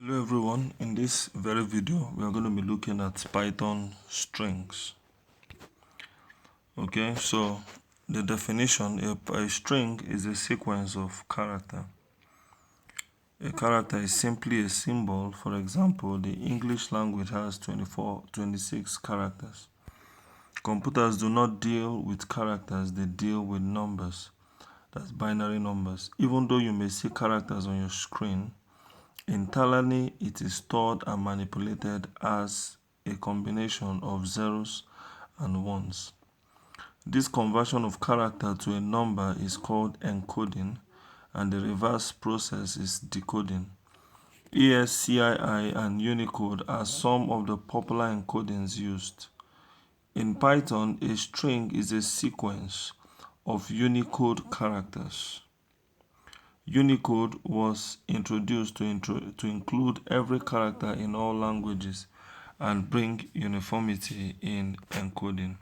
Hello everyone, in this very video we are going to be looking at Python strings. Okay, so the definition, a string is a sequence of character. A character is simply a symbol. For example, the English language has 26 characters. Computers do not deal with characters, they deal with numbers. That's binary numbers. Even though you may see characters on your screen, internally, it is stored and manipulated as a combination of zeros and ones. This conversion of character to a number is called encoding, and the reverse process is decoding. ASCII and Unicode are some of the popular encodings used. In Python, a string is a sequence of Unicode characters. Unicode was introduced to include every character in all languages and bring uniformity in encoding.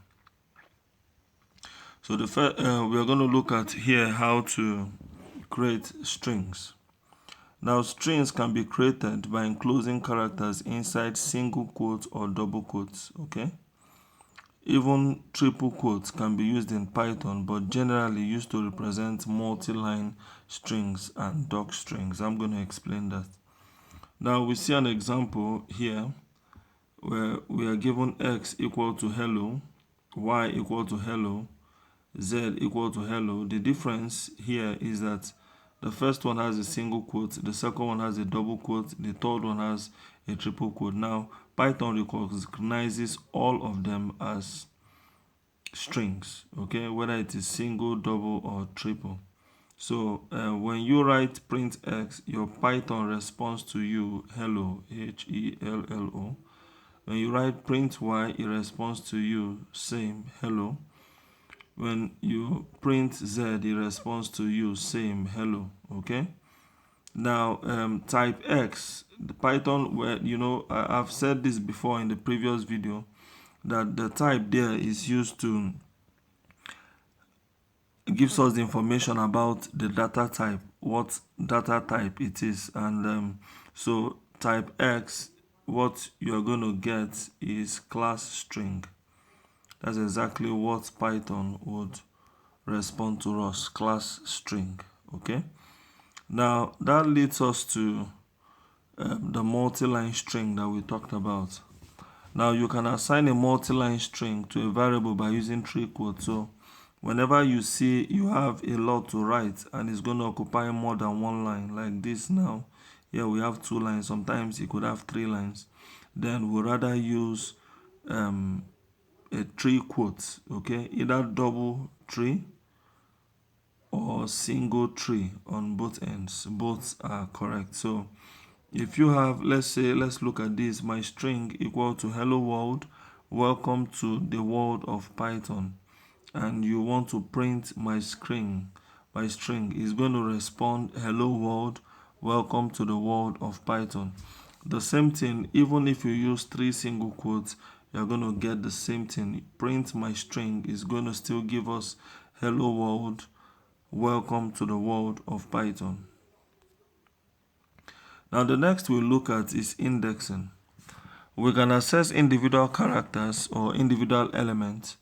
So we are going to look at here how to create strings. Now, strings can be created by enclosing characters inside single quotes or double quotes, okay? Even triple quotes can be used in Python, but generally used to represent multi-line strings and docstrings. I'm going to explain that. Now we see an example here where we are given x equal to hello, y equal to hello, z equal to hello. The difference here is that the first one has a single quote, the second one has a double quote, the third one has a triple quote. Now, Python recognizes all of them as strings, okay, whether it is single, double, or triple. So when you write print x, your Python responds to you hello, hello. When you write print y, it responds to you same, hello. When you print z, it responds to you same, hello, okay? Now, type X, the Python, where I've said this before in the previous video, that the type there is used to gives us the information about the data type, what data type it is, and so type X, what you're going to get is class string. That's exactly what Python would respond to us, class string. Okay, now that leads us to the multi-line string that we talked about. Now you can assign a multi-line string to a variable by using three quotes. So whenever you see you have a lot to write and it's going to occupy more than one line, like this now, here we have 2 lines, sometimes it could have 3 lines, then we'll rather use a 3 quotes, okay, either double 3 or single 3 on both ends. Both are correct. So if you have, let's look at this, my string equal to hello world, welcome to the world of Python, and you want to print my string is going to respond hello world, welcome to the world of Python. The same thing, even if you use 3 single quotes, you're going to get the same thing. Print my string is going to still give us hello world, welcome to the world of Python. Now the next we'll look at is indexing. We can access individual characters or individual elements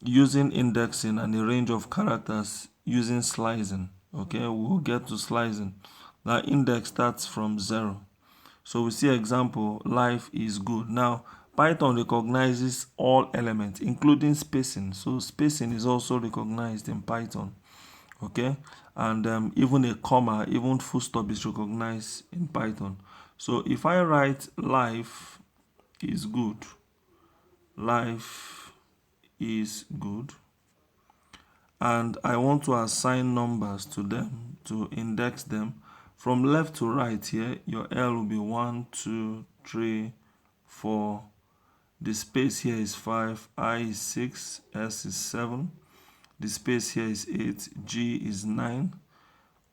using indexing and a range of characters using slicing. Okay, we'll get to slicing. Now index starts from 0. So we see example, life is good. Now Python recognizes all elements, including spacing. So spacing is also recognized in Python. Okay, and even a comma, even full stop is recognized in Python. So if I write life is good, life is good, and I want to assign numbers to them, to index them from left to right, here your L will be 1, 2, 3, 4, the space here is 5, I is 6, S is 7, the space here is 8, G is 9,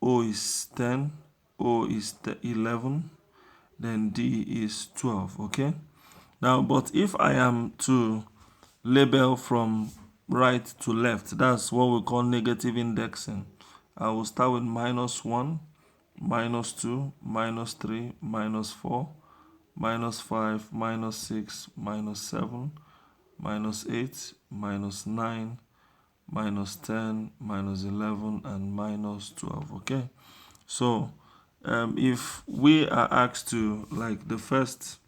O is 10, O is 11, then D is 12, okay? Now, but if I am to label from right to left, that's what we call negative indexing. I will start with -1, -2, -3, -4, -5, -6, -7, -8, -9, -10, -11, and -12. Okay, so if we are asked to, like the first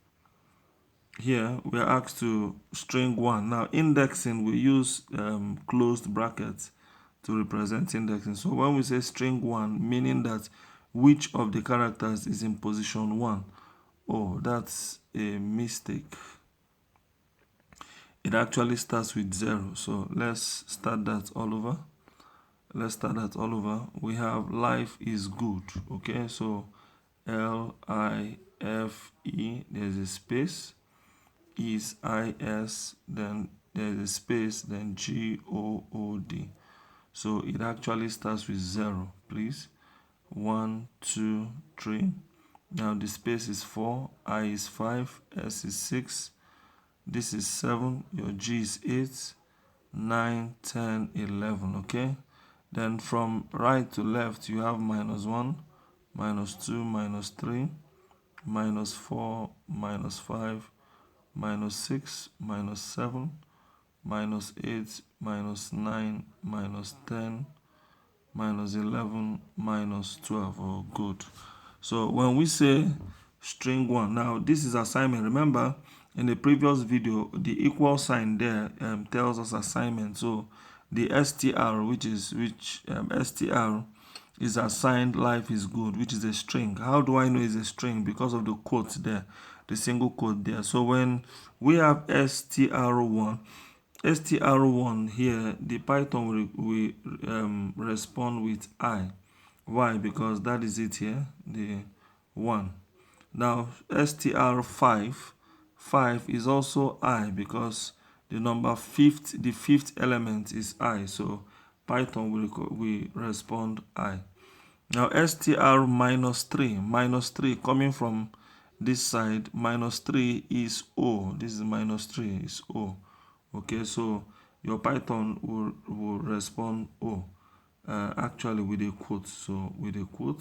here, we are asked to string 1. Now indexing, we use closed brackets to represent indexing. So when we say string 1, meaning that which of the characters is in position 1. Oh, that's a mistake. It actually starts with 0. So let's start that all over. We have life is good. Okay, so Life, there's a space, is is, then there's a space, then God. So it actually starts with 0, please. 1, 2, 3. Now the space is 4, I is 5, S is 6, this is 7, your G is 8, 9, 10, 11. Okay, then from right to left you have -1, -2, -3, -4, -5, -6, -7, -8, -9, -10, -11, -12. Oh, good. So when we say string 1, now this is assignment. Remember, in the previous video, the equal sign there tells us assignment. So the str, str is assigned life is good, which is a string. How do I know it's a string? Because of the quote there, the single quote there. So when we have str1, here, the Python will respond with I. Why? Because that is it here, the 1. Now str5, 5 is also I, because the the fifth element is I. So Python will respond I. Now str -3, coming from this side, -3 is O. This is -3 is O. Okay, so your Python will respond O, actually with a quote. So with a quote.